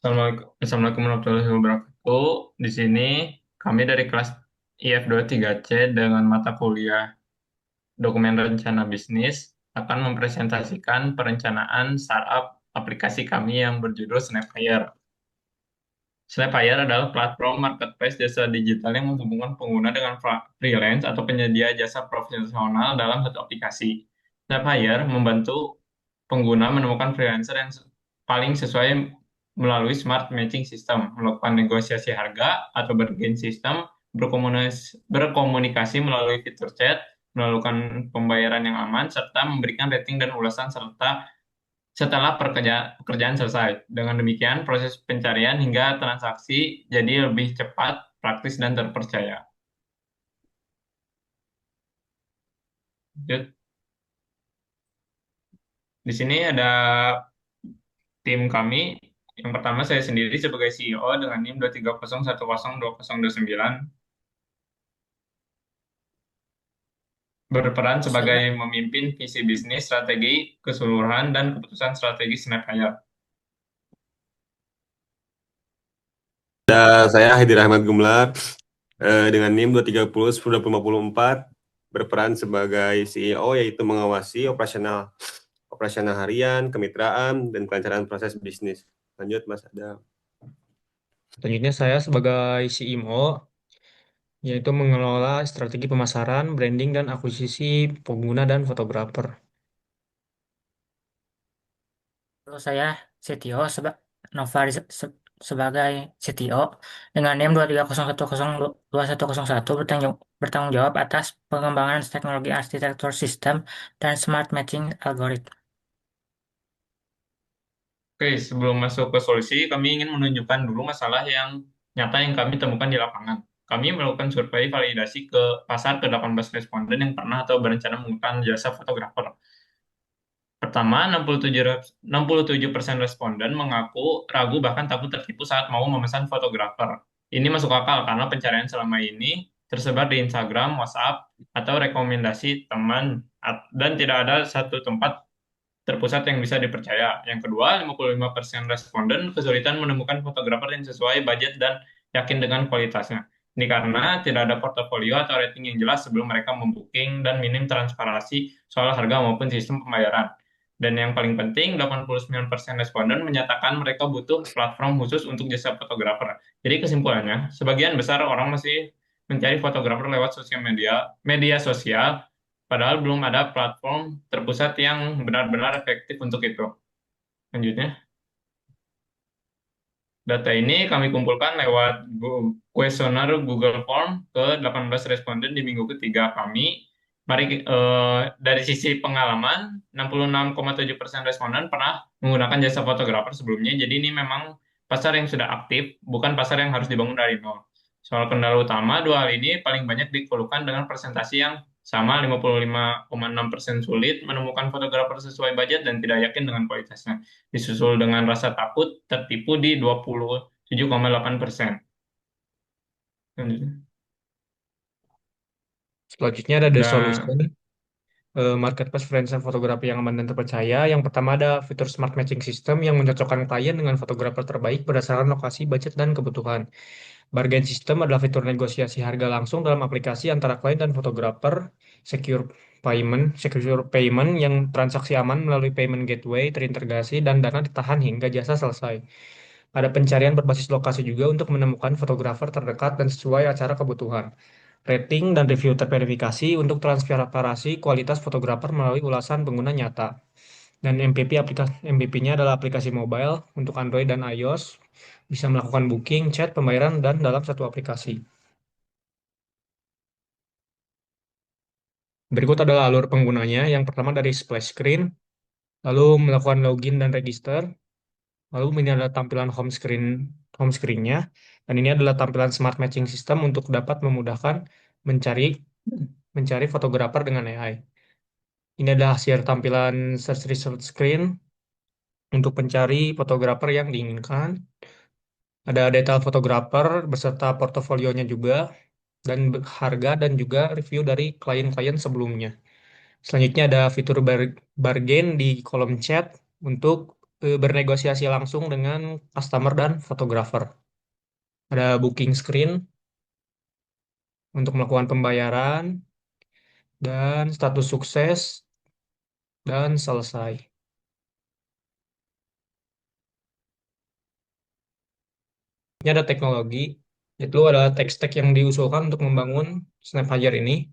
Assalamualaikum warahmatullahi wabarakatuh. Di sini kami dari kelas IF23C dengan mata kuliah Dokumen Rencana Bisnis akan mempresentasikan perencanaan startup aplikasi kami yang berjudul Snapfire. Snapfire adalah platform marketplace jasa digital yang menghubungkan pengguna dengan freelance atau penyedia jasa profesional dalam satu aplikasi. Snapfire membantu pengguna menemukan freelancer yang paling sesuai melalui smart matching system, melakukan negosiasi harga atau bargain system, berkomunikasi melalui fitur chat, melakukan pembayaran yang aman, serta memberikan rating dan ulasan serta setelah pekerjaan selesai. Dengan demikian, proses pencarian hingga transaksi jadi lebih cepat, praktis, dan terpercaya. Lanjut. Di sini ada tim kami. Yang pertama saya sendiri sebagai CEO dengan NIM 230102029 berperan sebagai Saya, memimpin visi bisnis, strategi keseluruhan, dan keputusan strategi Snapchat. Saya Hadi Rahmat Gumlar dengan NIM 2301054 berperan sebagai CEO yaitu mengawasi operasional operasional harian, kemitraan, dan kelancaran proses bisnis. Lanjut Mas Adam. selanjutnya saya sebagai CMO, yaitu mengelola strategi pemasaran, branding, dan akuisisi pengguna dan fotografer. Lalu saya CTO Nova sebagai CTO dengan NIM 230102101 bertanggung jawab atas pengembangan teknologi arsitektur sistem dan smart matching algoritma. Oke, sebelum masuk ke solusi, kami ingin menunjukkan dulu masalah yang nyata yang kami temukan di lapangan. Kami melakukan survei validasi ke pasar ke 18 responden yang pernah atau berencana menggunakan jasa fotografer. Pertama, 67% responden mengaku ragu bahkan takut tertipu saat mau memesan fotografer. Ini masuk akal karena pencarian selama ini tersebar di Instagram, WhatsApp, atau rekomendasi teman, dan tidak ada satu tempat terpusat yang bisa dipercaya. Yang kedua, 55% responden kesulitan menemukan fotografer yang sesuai budget dan yakin dengan kualitasnya. Ini karena tidak ada portofolio atau rating yang jelas sebelum mereka membooking dan minim transparansi soal harga maupun sistem pembayaran. Dan yang paling penting, 89% responden menyatakan mereka butuh platform khusus untuk jasa fotografer. Jadi kesimpulannya, sebagian besar orang masih mencari fotografer lewat sosial media sosial, padahal belum ada platform terpusat yang benar-benar efektif untuk itu. Lanjutnya, data ini kami kumpulkan lewat kuesioner Google Form ke 18 responden di minggu ketiga kami. Mari dari sisi pengalaman, 66,7% responden pernah menggunakan jasa fotografer sebelumnya. Jadi ini memang pasar yang sudah aktif, bukan pasar yang harus dibangun dari nol. Soal kendala utama, dua hal ini paling banyak dikeluhkan dengan presentasi yang sama 55,6% sulit menemukan fotografer sesuai budget dan tidak yakin dengan kualitasnya. Disusul dengan rasa takut tertipu di 27,8%. Selanjutnya ada The Dan Solution, marketplace freelancer fotografi yang aman dan terpercaya. Yang pertama ada fitur smart matching system yang mencocokkan klien dengan fotografer terbaik berdasarkan lokasi, budget, dan kebutuhan. Bargain system adalah fitur negosiasi harga langsung dalam aplikasi antara klien dan fotografer. Secure payment yang transaksi aman melalui payment gateway terintegrasi dan dana ditahan hingga jasa selesai. Ada pencarian berbasis lokasi juga untuk menemukan fotografer terdekat dan sesuai acara kebutuhan. Rating dan review terverifikasi untuk transparansi kualitas fotografer melalui ulasan pengguna nyata. Dan MVP-nya adalah aplikasi mobile untuk Android dan iOS, bisa melakukan booking, chat, pembayaran, dan dalam satu aplikasi. Berikut adalah alur penggunanya. Yang pertama dari splash screen, lalu melakukan login dan register, lalu ini adalah tampilan home screen-nya, dan ini adalah tampilan smart matching system untuk dapat memudahkan mencari mencari fotografer dengan AI. Ini adalah hasil tampilan search result screen untuk pencari fotografer yang diinginkan. Ada detail fotografer beserta portofolionya juga, dan harga dan juga review dari klien-klien sebelumnya. Selanjutnya ada fitur bargain di kolom chat untuk bernegosiasi langsung dengan customer dan fotografer. Ada booking screen untuk melakukan pembayaran dan status sukses dan selesai. Ini ada teknologi, itu adalah tech stack yang diusulkan untuk membangun Snap Hire ini.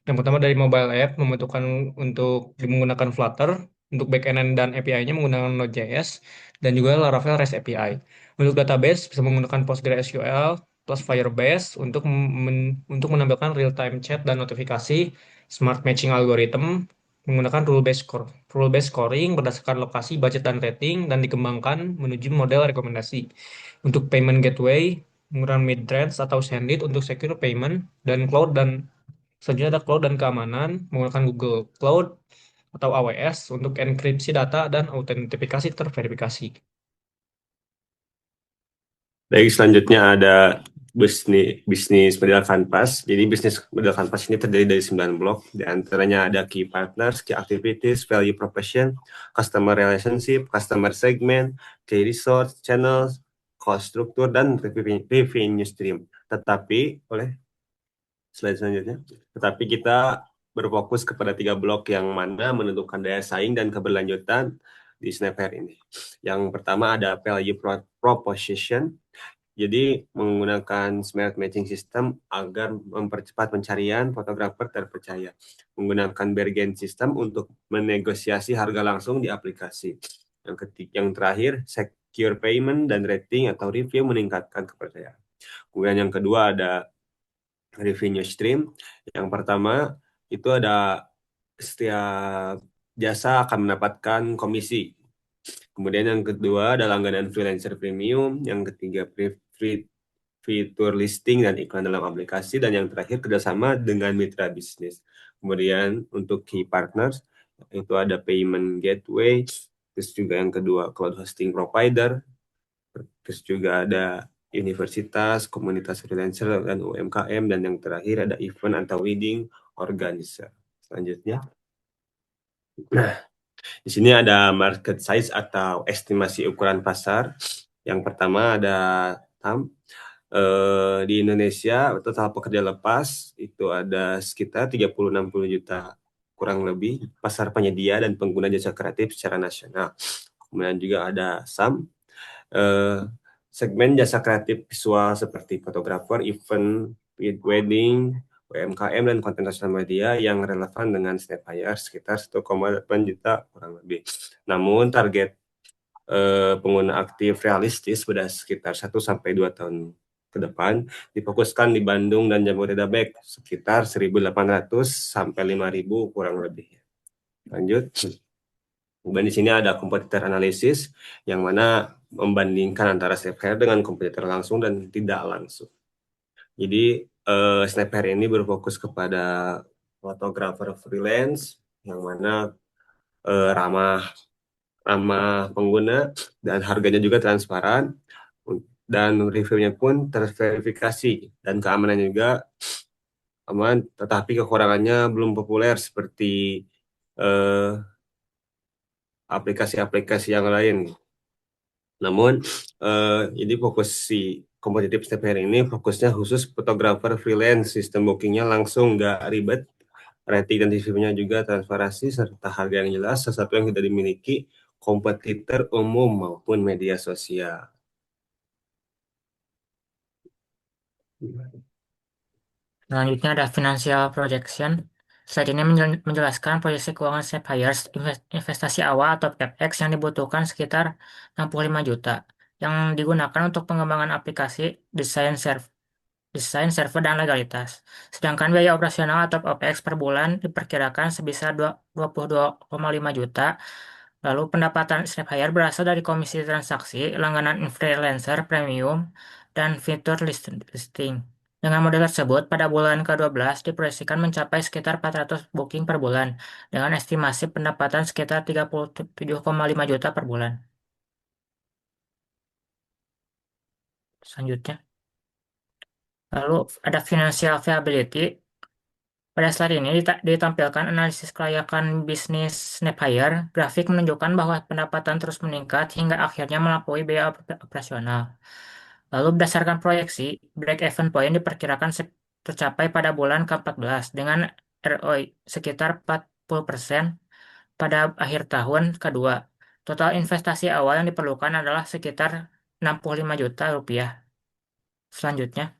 Yang pertama dari mobile app membentukkan untuk menggunakan Flutter, untuk backend dan API-nya menggunakan Node.js, dan juga Laravel REST API. Untuk database bisa menggunakan PostgreSQL plus Firebase untuk menampilkan real-time chat dan notifikasi, smart matching algorithm, menggunakan rule-based scoring berdasarkan lokasi, budget, dan rating, dan dikembangkan menuju model rekomendasi. Untuk payment gateway, menggunakan mid-range atau Sendit untuk secure payment, dan cloud dan selanjutnya ada cloud dan keamanan menggunakan Google Cloud atau AWS untuk enkripsi data dan autentifikasi terverifikasi. Baik, selanjutnya ada bisnis model Canvas. Jadi bisnis model Canvas ini terdiri dari 9 blok. Di antaranya ada key partners, key activities, value proposition, customer relationship, customer segment, key resource, channels, cost structure, dan revenue stream. Tetapi oleh slide selanjutnya. Tetapi kita berfokus kepada 3 blok yang mana menentukan daya saing dan keberlanjutan di Snapchat ini. Yang pertama ada value proposition. Jadi menggunakan smart matching system agar mempercepat pencarian fotografer terpercaya. Menggunakan bargain system untuk menegosiasi harga langsung di aplikasi. Yang terakhir, secure payment dan rating atau review meningkatkan kepercayaan. Kemudian yang kedua ada revenue stream. Yang pertama itu ada setiap jasa akan mendapatkan komisi. Kemudian yang kedua ada langganan freelancer premium. Yang ketiga fitur listing dan iklan dalam aplikasi. Dan yang terakhir kerjasama dengan mitra bisnis. Kemudian untuk key partners itu ada payment gateway. Terus juga yang kedua cloud hosting provider. Terus juga ada universitas, komunitas freelancer, dan UMKM, dan yang terakhir ada event atau wedding organizer. Selanjutnya, nah di sini ada market size atau estimasi ukuran pasar. Yang pertama ada TAM. Di Indonesia total pekerja lepas itu ada sekitar 30-60 juta kurang lebih pasar penyedia dan pengguna jasa kreatif secara nasional. Kemudian juga ada SAM. Segmen jasa kreatif visual seperti fotografer, event, wedding, UMKM, dan konten sosial media yang relevan dengan Snapfire sekitar 1,8 juta kurang lebih. Namun target pengguna aktif realistis pada sekitar 1-2 tahun ke depan difokuskan di Bandung dan Jabodetabek sekitar 1.800 sampai 5.000 kurang lebih. Lanjut. Dan di sini ada kompetitor analisis yang mana membandingkan antara Snapchat dengan kompetitor langsung dan tidak langsung. Jadi Snapchat ini berfokus kepada fotografer freelance yang mana ramah pengguna dan harganya juga transparan dan reviewnya pun terverifikasi dan keamanannya juga aman, tetapi kekurangannya belum populer seperti aplikasi-aplikasi yang lain. Namun jadi fokus si kompetitif stepper ini fokusnya khusus fotografer freelance, sistem bookingnya langsung nggak ribet, rating dan reviewnya juga transparansi serta harga yang jelas, sesuatu yang tidak dimiliki kompetitor umum maupun media sosial. Selanjutnya ada financial projection. Slide ini menjelaskan proyeksi keuangan Saphires investasi awal atau CapEx yang dibutuhkan sekitar 65 juta yang digunakan untuk pengembangan aplikasi, desain server dan legalitas. Sedangkan biaya operasional atau OPEX per bulan diperkirakan sebesar 22,5 juta. Lalu pendapatan Snapchat berasal dari komisi transaksi, langganan freelancer premium, dan fitur listing. Dengan model tersebut, pada bulan ke-12 diproyeksikan mencapai sekitar 400 booking per bulan, dengan estimasi pendapatan sekitar 37,5 juta per bulan. Selanjutnya, lalu ada financial viability. Pada slide ini ditampilkan analisis kelayakan bisnis Snaphire. Grafik menunjukkan bahwa pendapatan terus meningkat hingga akhirnya melampaui biaya operasional. Lalu berdasarkan proyeksi, break-even point diperkirakan tercapai pada bulan ke-14 dengan ROI sekitar 40% pada akhir tahun kedua. Total investasi awal yang diperlukan adalah sekitar 65 juta rupiah. Selanjutnya,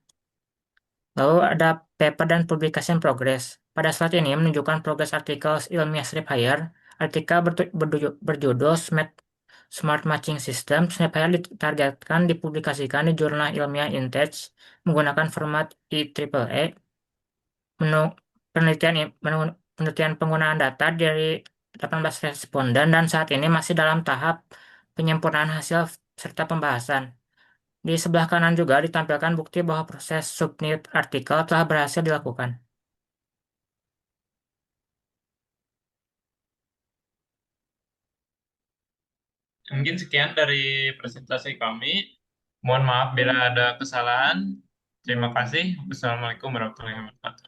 lalu ada paper dan publication progress. Pada slide ini menunjukkan progres artikel ilmiah Snapphire. Artikel berjudul Smart Matching System. Snapphire ditargetkan dipublikasikan di jurnal ilmiah InTech menggunakan format IEEE. Menu penelitian penggunaan data dari 18 responden dan saat ini masih dalam tahap penyempurnaan hasil serta pembahasan. Di sebelah kanan juga ditampilkan bukti bahwa proses submit artikel telah berhasil dilakukan. Mungkin sekian dari presentasi kami. Mohon maaf bila ada kesalahan. Terima kasih. Wassalamualaikum warahmatullahi wabarakatuh.